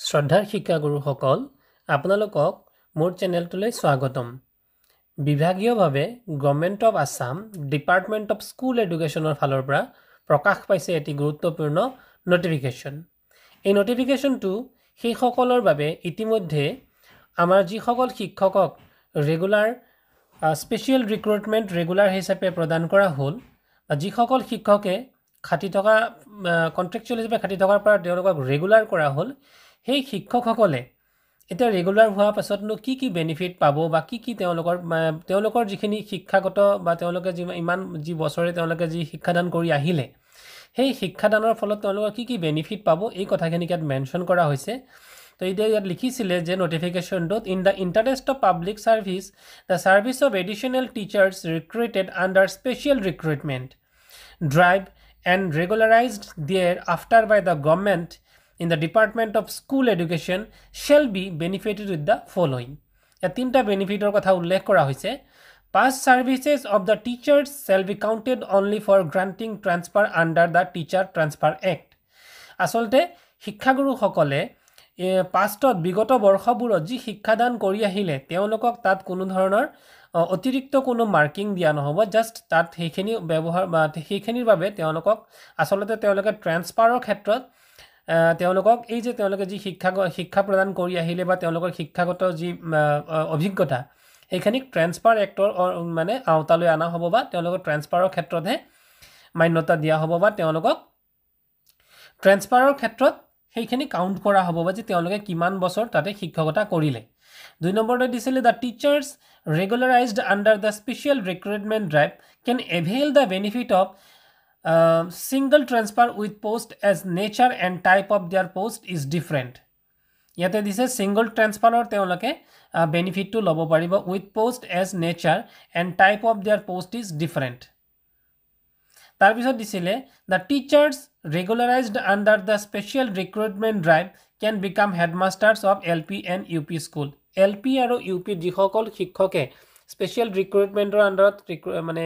শ্ৰদ্ধাৰ শিক্ষাগুৰুসকল আপোনালোকক মোৰ চেনেলটোলৈ স্বাগতম। বিভাগীয়ভাৱে government of Assam department of school এডুকেশ্যনৰ ফালৰ পৰা প্ৰকাশ পাইছে এটি গুৰুত্বপূৰ্ণ নটিফিকেশ্যন। এই নটিফিকেশ্যনটো সেইসকলৰ বাবে ইতিমধ্যে আমাৰ যিসকল শিক্ষকক ৰেগুলাৰ স্পেচিয়েল ৰিক্ৰুটমেণ্ট ৰেগুলাৰ হিচাপে প্ৰদান কৰা হ'ল, যিসকল শিক্ষকে খাটি থকা কণ্ট্ৰেকচুৱেল হিচাপে খাটি থকাৰ পৰা তেওঁলোকক ৰেগুলাৰ কৰা হ'ল, সেই শিক্ষকসকলে এতিয়া ৰেগুলাৰ হোৱাৰ পাছতনো কি কি বেনিফিট পাব বা কি কি তেওঁলোকৰ যিখিনি শিক্ষাগত বা তেওঁলোকে যি বছৰে তেওঁলোকে যি শিক্ষাদান কৰি আহিলে, সেই শিক্ষাদানৰ ফলত তেওঁলোকৰ কি কি বেনিফিট পাব এই কথাখিনি ইয়াত মেনশ্যন কৰা হৈছে। তো এতিয়া ইয়াত লিখিছিলে যে নটিফিকেশ্যনটোত in the interest of public service the service of additional teachers recruited under special recruitment drive and regularized thereafter by the government in the Department of School Education shall be benefited with the following. Ya tinta benefitor kotha ullekh kora hoise. Past services of the teachers shall be counted only for granting transfer under the Teacher Transfer Act. Asolte শিক্ষাগুৰু সকলে পাষ্টত বিগত বৰ্ষবোৰত যি শিক্ষাদান কৰি আহিলে তেওঁলোকক তাত কোনো ধৰণৰ অতিৰিক্ত কোনো মাৰ্কিং দিয়া নহ'ব, জাষ্ট তাত সেইখিনি ব্যৱহাৰ বা সেইখিনিৰ বাবে তেওঁলোকক আচলতে তেওঁলোকে ট্ৰেন্সফাৰৰ ক্ষেত্ৰত তেওঁলোকক এই যে তেওঁলোকে যি শিক্ষা প্ৰদান কৰি আহিলে বা তেওঁলোকৰ শিক্ষাগত যি অভিজ্ঞতা সেইখিনিক ট্ৰেন্সফাৰ এক্টৰ মানে আওতালৈ অনা হ'ব বা তেওঁলোকৰ ট্ৰেন্সফাৰৰ ক্ষেত্ৰতহে মান্যতা দিয়া হ'ব বা তেওঁলোকক ট্ৰেন্সফাৰৰ ক্ষেত্ৰত সেইখিনি কাউণ্ট কৰা হ'ব বা যে তেওঁলোকে কিমান বছৰ তাতে শিক্ষকতা কৰিলে। 2 নম্বৰতে দিছিলে the teachers regularized under the special recruitment drive can avail the benefit of single transfer with post as nature and type of their post is different. Yate this is single transfer or teoloke benefit to lobo paribo with post as nature and type of their post is different. Tar bisot disile the teachers regularized under the special recruitment drive can become headmasters of LP and UP school. LP আৰু UP যিসকল শিক্ষকে special ৰিক্ৰুটমেণ্টৰ আণ্ডাৰত মানে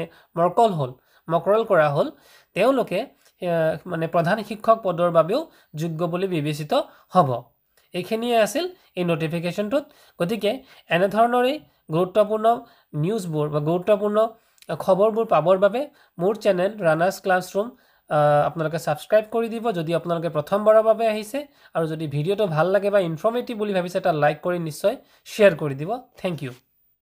মকৰল কৰা হ'ল তেওঁলোকে মানে প্ৰধান শিক্ষক পদৰ বাবেও যোগ্য বুলি বিবেচিত হ'ব। এইখিনিয়ে আছিল এই নটিফিকেশ্যনটোত। গতিকে এনেধৰণৰে গুৰুত্বপূৰ্ণ নিউজবোৰ বা গুৰুত্বপূৰ্ণ খবৰবোৰ পাবৰ বাবে মোৰ চেনেল ৰানাৰ্ছ ক্লাছৰুম আপোনালোকে ছাবস্ক্ৰাইব কৰি দিব যদি আপোনালোকে প্ৰথমবাৰৰ বাবে আহিছে, আৰু যদি ভিডিঅ'টো ভাল লাগে বা ইনফৰ্মেটিভ বুলি ভাবিছে এটা লাইক কৰি নিশ্চয় শ্বেয়াৰ কৰি দিব। Thank U.